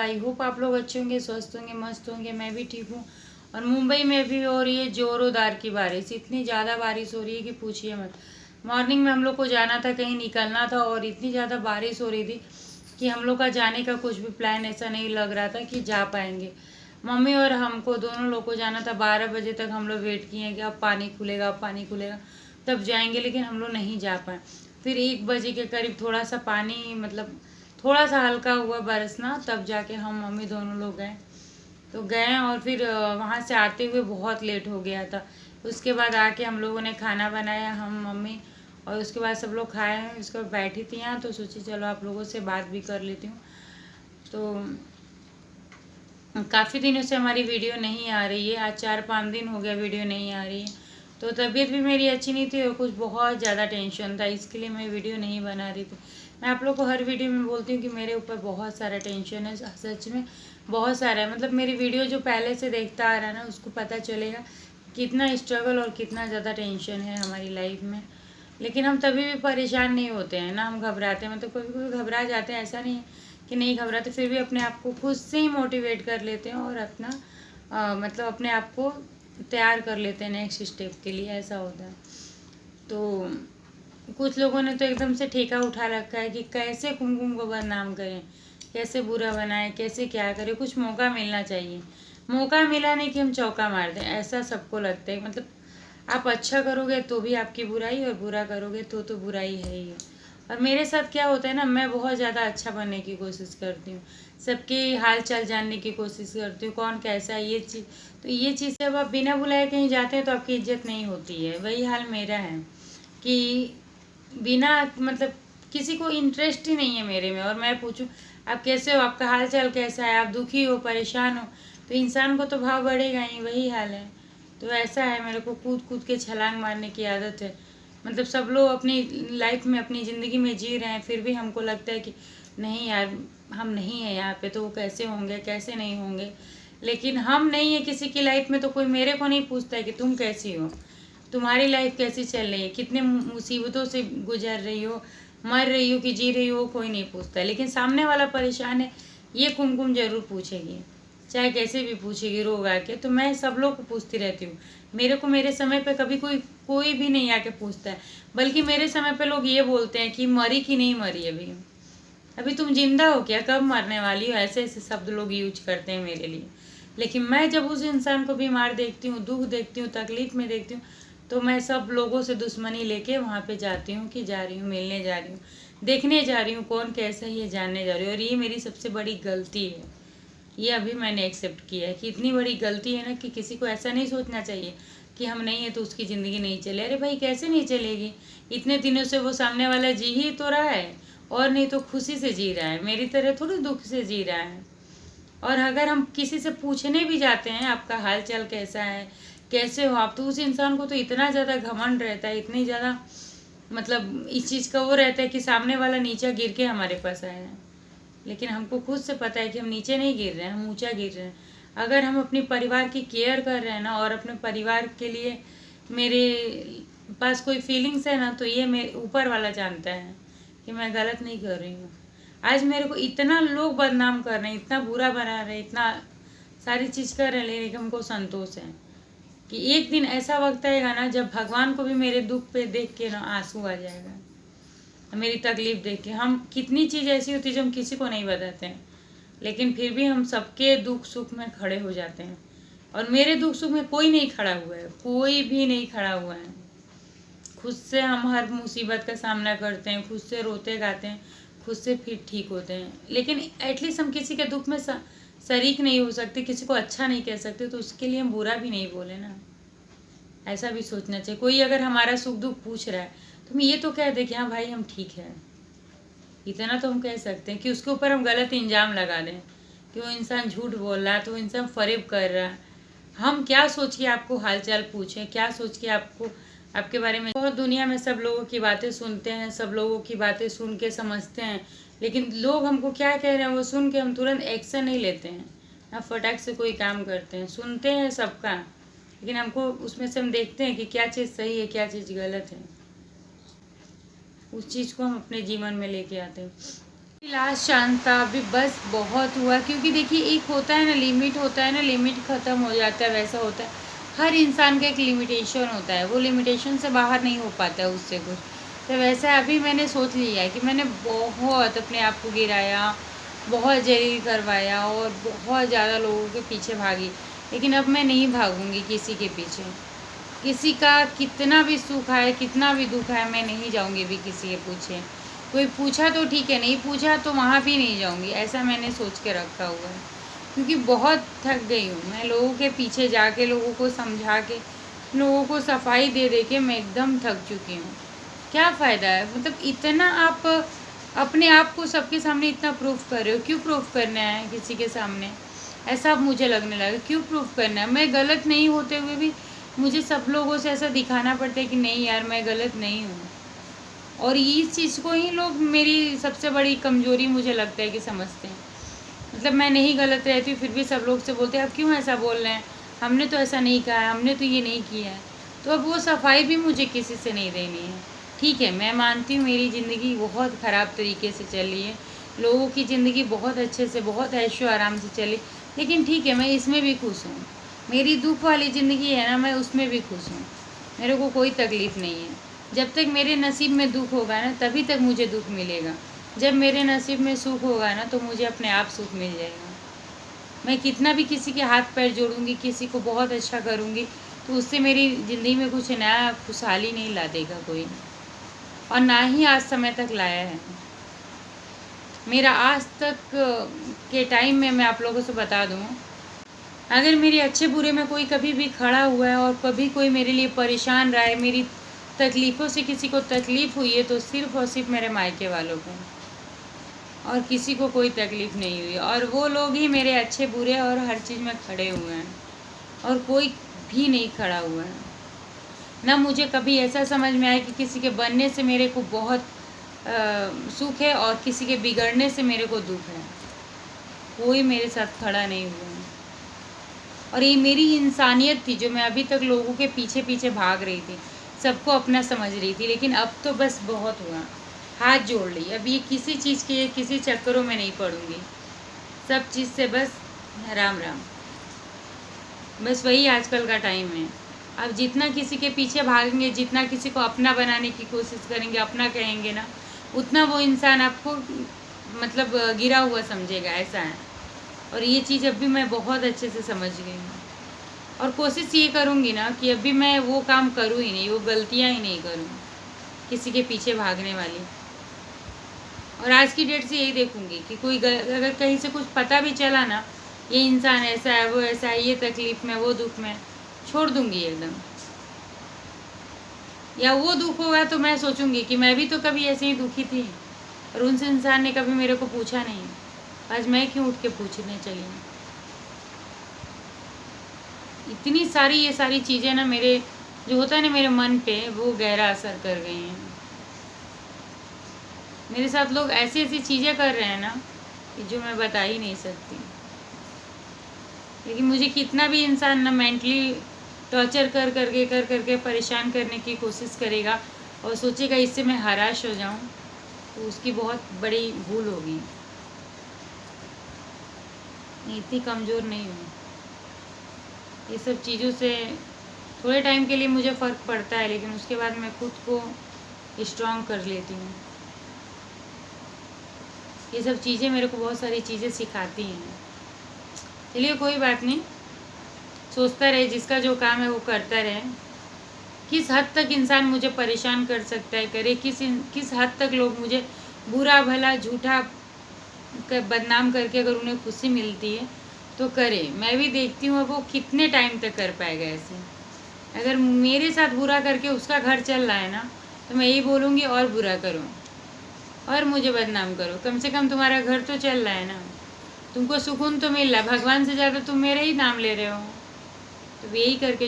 I hope आप लोग अच्छे होंगे, स्वस्थ होंगे, मस्त होंगे। मैं भी ठीक हूँ। और मुंबई में भी हो रही है जोरोदार की बारिश, इतनी ज़्यादा बारिश हो रही है कि पूछिए मत। मॉर्निंग में हम लोग को जाना था, कहीं निकलना था, और इतनी ज़्यादा बारिश हो रही थी कि हम लोग का जाने का कुछ भी प्लान ऐसा नहीं लग रहा था कि जा पाएंगे। मम्मी और हमको दोनों लोग को जाना था। 12 बजे तक हम लोग वेट किए कि अब पानी खुलेगा, अब पानी खुलेगा तब जाएंगे, लेकिन हम लोग नहीं जा पाए। फिर 1 बजे के करीब थोड़ा सा पानी, मतलब थोड़ा सा हल्का हुआ बरसना, तब जाके हम मम्मी दोनों लोग गए। तो गए और फिर वहाँ से आते हुए बहुत लेट हो गया था। उसके बाद आके हम लोगों ने खाना बनाया, हम मम्मी, और उसके बाद सब लोग खाए। उसके बाद बैठी थी यहाँ, तो सोची चलो आप लोगों से बात भी कर लेती हूँ। तो काफ़ी दिनों से हमारी वीडियो नहीं आ रही है, आज 4-5 दिन हो गया वीडियो नहीं आ रही है। तो तबीयत भी मेरी अच्छी नहीं थी और कुछ बहुत ज़्यादा टेंशन था, इसके लिए मैं वीडियो नहीं बना रही थी। मैं आप लोग को हर वीडियो में बोलती हूँ कि मेरे ऊपर बहुत सारा टेंशन है, सच में बहुत सारा है। मतलब मेरी वीडियो जो पहले से देखता आ रहा है ना, उसको पता चलेगा कितना स्ट्रगल और कितना ज़्यादा टेंशन है हमारी लाइफ में। लेकिन हम तभी भी परेशान नहीं होते हैं ना, हम घबराते हैं। मतलब कभी कभी घबरा जाते हैं, ऐसा नहीं है कि नहीं घबराते, फिर भी अपने आप को खुद से ही मोटिवेट कर लेते हैं और अपना मतलब अपने आप को तैयार कर लेते हैं नेक्स्ट स्टेप के लिए, ऐसा होता है। तो कुछ लोगों ने तो एकदम से ठेका उठा रखा है कि कैसे कुमकुम को बदनाम करें, कैसे बुरा बनाएं, कैसे क्या करें। कुछ मौका मिलना चाहिए, मौका मिला नहीं कि हम चौका मार दें, ऐसा सबको लगता है। मतलब आप अच्छा करोगे तो भी आपकी बुराई, और बुरा करोगे तो बुराई है ही है। और मेरे साथ क्या होता है ना, मैं बहुत ज़्यादा अच्छा बनने की कोशिश करती हूँ, सबके हाल चाल जानने की कोशिश करती हूँ, कौन कैसा है, ये चीज़। तो ये चीज़ जब आप बिना बुलाए कहीं जाते हैं तो आपकी इज्जत नहीं होती है। वही हाल मेरा है कि बिना मतलब किसी को इंटरेस्ट ही नहीं है मेरे में, और मैं पूछूं आप कैसे हो, आपका हाल चाल कैसा है, आप दुखी हो, परेशान हो, तो इंसान को तो भाव बढ़ेगा ही। वही हाल है। तो ऐसा है, मेरे को कूद कूद के छलांग मारने की आदत है। मतलब सब लोग अपनी लाइफ में, अपनी ज़िंदगी में जी रहे हैं, फिर भी हमको लगता है कि नहीं यार, हम नहीं है यहाँ पे, तो वो कैसे होंगे, कैसे नहीं होंगे। लेकिन हम नहीं है किसी की लाइफ में, तो कोई मेरे को नहीं पूछता है कि तुम कैसी हो, तुम्हारी लाइफ कैसी चल रही है, कितने मुसीबतों से गुजर रही हो, मर रही हो कि जी रही हो, कोई नहीं पूछता। लेकिन सामने वाला परेशान है, ये कुमकुम जरूर पूछेगी, चाहे कैसे भी पूछेगी, रोग आके। तो मैं सब लोग को पूछती रहती हूँ। मेरे को मेरे समय पे कभी कोई भी नहीं आके पूछता है, बल्कि मेरे समय पे लोग ये बोलते हैं कि मरी कि नहीं मरी अभी, अभी तुम जिंदा हो क्या, कब मरने वाली हो, ऐसे ऐसे शब्द लोग यूज करते हैं मेरे लिए। लेकिन मैं जब उस इंसान को बीमार देखती हूँ, दुख देखती हूँ, तकलीफ में देखती हूँ, तो मैं सब लोगों से दुश्मनी लेके वहाँ पे जाती हूँ कि जा रही हूँ, मिलने जा रही हूँ, देखने जा रही हूँ कौन कैसा है, ये जानने जा रही हूँ। और ये मेरी सबसे बड़ी गलती है। ये अभी मैंने एक्सेप्ट किया है कि इतनी बड़ी गलती है ना, कि किसी को ऐसा नहीं सोचना चाहिए कि हम नहीं है तो उसकी ज़िंदगी नहीं चले। अरे भाई कैसे नहीं चलेगी, इतने दिनों से वो सामने वाला जी ही तो रहा है, और नहीं तो खुशी से जी रहा है, मेरी तरह थोड़ी दुख से जी रहा है। और अगर हम किसी से पूछने भी जाते हैं आपका हाल चाल कैसा है, कैसे हो आप, तो उस इंसान को तो इतना ज़्यादा घमंड रहता है, इतनी ज़्यादा मतलब इस चीज़ का वो रहता है कि सामने वाला नीचा गिर के हमारे पास आया है। लेकिन हमको खुद से पता है कि हम नीचे नहीं गिर रहे हैं, हम ऊंचा गिर रहे हैं। अगर हम अपने परिवार की केयर कर रहे हैं ना, और अपने परिवार के लिए मेरे पास कोई फीलिंग्स है ना, तो ये मेरे ऊपर वाला जानता है कि मैं गलत नहीं कर रही हूँ। आज मेरे को इतना लोग बदनाम कर रहे हैं, इतना बुरा बना रहे हैं, इतना सारी चीज़ कर रहे हैं, लेकिन हमको संतोष है कि एक दिन ऐसा वक्त आएगा ना, जब भगवान को भी मेरे दुख पे देख के ना आंसू आ जाएगा, मेरी तकलीफ देख के। हम कितनी चीज़ ऐसी होती है जो हम किसी को नहीं बताते हैं, लेकिन फिर भी हम सबके दुख सुख में खड़े हो जाते हैं। और मेरे दुख सुख में कोई नहीं खड़ा हुआ है, कोई भी नहीं खड़ा हुआ है। खुद से हम हर मुसीबत का सामना करते हैं, खुद से रोते गाते हैं, खुद से फिर ठीक होते हैं। लेकिन एटलीस्ट हम किसी के दुख में शरीक नहीं हो सकते, किसी को अच्छा नहीं कह सकते, तो उसके लिए हम बुरा भी नहीं बोले ना। ऐसा भी सोचना चाहिए। कोई अगर हमारा सुख दुख पूछ रहा है तो हम ये तो कह दे कि हाँ भाई हम ठीक है, इतना तो हम कह सकते हैं। कि उसके ऊपर हम गलत इल्ज़ाम लगा दें कि वो इंसान झूठ बोल रहा है, तो वो इंसान फरेब कर रहा है। हम क्या सोच के आपको हालचाल पूछें, क्या सोच के आपको आपके बारे में। बहुत दुनिया में सब लोगों की बातें सुनते हैं, सब लोगों की बातें सुन के समझते हैं, लेकिन लोग हमको क्या कह रहे हैं वो सुन के हम तुरंत एक्शन नहीं लेते हैं ना, फटाक से कोई काम करते हैं। सुनते हैं सबका, लेकिन हमको उसमें से हम देखते हैं कि क्या चीज़ सही है, क्या चीज़ गलत है, उस चीज़ को हम अपने जीवन में लेके आते हैं। लास्ट चांस था अभी, बस बहुत हुआ, क्योंकि देखिए एक होता है ना लिमिट, होता है ना लिमिट ख़त्म हो जाता है, वैसा होता है। हर इंसान का एक लिमिटेशन होता है, वो लिमिटेशन से बाहर नहीं हो पाता है उससे कुछ। तो वैसा अभी मैंने सोच लिया है कि मैंने बहुत अपने आप को गिराया, बहुत जलील करवाया और बहुत ज़्यादा लोगों के पीछे भागी, लेकिन अब मैं नहीं भागूंगी किसी के पीछे। किसी का कितना भी सुख है, कितना भी दुख है, मैं नहीं जाऊंगी भी किसी के पूछे। कोई पूछा तो ठीक है, नहीं पूछा तो वहाँ भी नहीं जाऊंगी, ऐसा मैंने सोच के रखा हुआ है। क्योंकि बहुत थक गई हूँ मैं लोगों के पीछे जाके, लोगों को समझा के, लोगों को सफाई दे दे के मैं एकदम थक चुकी हूँ। क्या फ़ायदा है, मतलब इतना आप अपने आप को सबके सामने इतना प्रूफ कर रहे हो, क्यों प्रूफ करना है किसी के सामने? ऐसा अब मुझे लगने लगा, क्यों प्रूफ करना है? मैं गलत नहीं होते हुए भी मुझे सब लोगों से ऐसा दिखाना पड़ता है कि नहीं यार मैं गलत नहीं हूँ। और इस चीज़ को ही लोग मेरी सबसे बड़ी कमज़ोरी मुझे लगता है कि समझते हैं। मतलब मैं नहीं गलत रहती हूँ, फिर भी सब लोग से बोलते हैं अब क्यों ऐसा बोल रहे हैं, हमने तो ऐसा नहीं कहा है, हमने तो ये नहीं किया है। तो अब वो सफाई भी मुझे किसी से नहीं देनी है। ठीक है, मैं मानती हूँ मेरी ज़िंदगी बहुत ख़राब तरीके से चल रही है, लोगों की ज़िंदगी बहुत अच्छे से, बहुत ऐशो आराम से चली, लेकिन ठीक है मैं इसमें भी खुश हूँ। मेरी दुख वाली ज़िंदगी है ना, मैं उसमें भी खुश हूँ, मेरे को कोई तकलीफ़ नहीं है। जब तक मेरे नसीब में दुख होगा ना, तभी तक मुझे दुख मिलेगा। जब मेरे नसीब में सुख होगा ना, तो मुझे अपने आप सुख मिल जाएगा। मैं कितना भी किसी के हाथ पैर जोड़ूंगी, किसी को बहुत अच्छा करूंगी, तो उससे मेरी ज़िंदगी में कुछ नया खुशहाली नहीं ला देगा कोई, और ना ही आज समय तक लाया है। मेरा आज तक के टाइम में मैं आप लोगों से बता दूँ, अगर मेरे अच्छे बुरे में कोई कभी भी खड़ा हुआ है और कभी कोई मेरे लिए परेशान रहा है, मेरी तकलीफ़ों से किसी को तकलीफ़ हुई है, तो सिर्फ़ और सिर्फ मेरे मायके वालों को, और किसी को कोई तकलीफ़ नहीं हुई। और वो लोग ही मेरे अच्छे बुरे और हर चीज़ में खड़े हुए हैं, और कोई भी नहीं खड़ा हुआ है। ना मुझे कभी ऐसा समझ में आया कि किसी के बनने से मेरे को बहुत सुख है और किसी के बिगड़ने से मेरे को दुख है। कोई मेरे साथ खड़ा नहीं हुआ है। और ये मेरी इंसानियत थी जो मैं अभी तक लोगों के पीछे पीछे भाग रही थी, सबको अपना समझ रही थी, लेकिन अब तो बस बहुत हुआ, हाथ जोड़ ली। अब ये किसी चीज़ के किसी चक्करों में नहीं पड़ूंगी, सब चीज़ से बस राम राम। बस वही आजकल का टाइम है। अब जितना किसी के पीछे भागेंगे, जितना किसी को अपना बनाने की कोशिश करेंगे, अपना कहेंगे ना, उतना वो इंसान आपको मतलब गिरा हुआ समझेगा, ऐसा है। और ये चीज़ अभी मैं बहुत अच्छे से समझ गई हूँ, और कोशिश ये करूँगी ना कि अभी मैं वो काम करूँ ही नहीं, वो गलतियाँ ही नहीं करूँ किसी के पीछे भागने वाली। और आज की डेट से यही देखूँगी कि कोई अगर कहीं से कुछ पता भी चला ना, ये इंसान ऐसा है, वो ऐसा है, ये तकलीफ़ में, वो दुख में, छोड़ दूँगी एकदम। या वो दुख होगा तो मैं सोचूंगी कि मैं भी तो कभी ऐसे ही दुखी थी, और उनसे इंसान ने कभी मेरे को पूछा नहीं, आज मैं क्यों उठ के पूछने चली हूँ। इतनी सारी ये सारी चीज़ें ना मेरे जो होता है ना मेरे मन पे, वो गहरा असर कर गई हैं। मेरे साथ लोग ऐसी ऐसी चीज़ें कर रहे हैं ना कि जो मैं बता ही नहीं सकती। लेकिन मुझे कितना भी इंसान ना मेंटली टॉर्चर कर करके परेशान करने की कोशिश करेगा और सोचेगा इससे मैं हराश हो जाऊं, तो उसकी बहुत बड़ी भूल होगी। इतनी कमज़ोर नहीं हूँ। ये सब चीज़ों से थोड़े टाइम के लिए मुझे फ़र्क पड़ता है, लेकिन उसके बाद मैं खुद को स्ट्रॉन्ग कर लेती हूँ। ये सब चीज़ें मेरे को बहुत सारी चीज़ें सिखाती हैं। चलिए कोई बात नहीं, सोचता रहे, जिसका जो काम है वो करता रहे। किस हद तक इंसान मुझे परेशान कर सकता है करे, किस हद तक लोग मुझे बुरा भला झूठा बदनाम करके अगर उन्हें खुशी मिलती है तो करे। मैं भी देखती हूँ अब वो कितने टाइम तक कर पाएगा ऐसे। अगर मेरे साथ बुरा करके उसका घर चल रहा है ना, तो मैं यही बोलूँगी और बुरा करो और मुझे बदनाम करो, कम से कम तुम्हारा घर तो चल रहा है ना, तुमको सुकून तो मिल रहा है। भगवान से ज़्यादा तुम मेरा ही नाम ले रहे हो, तो यही करके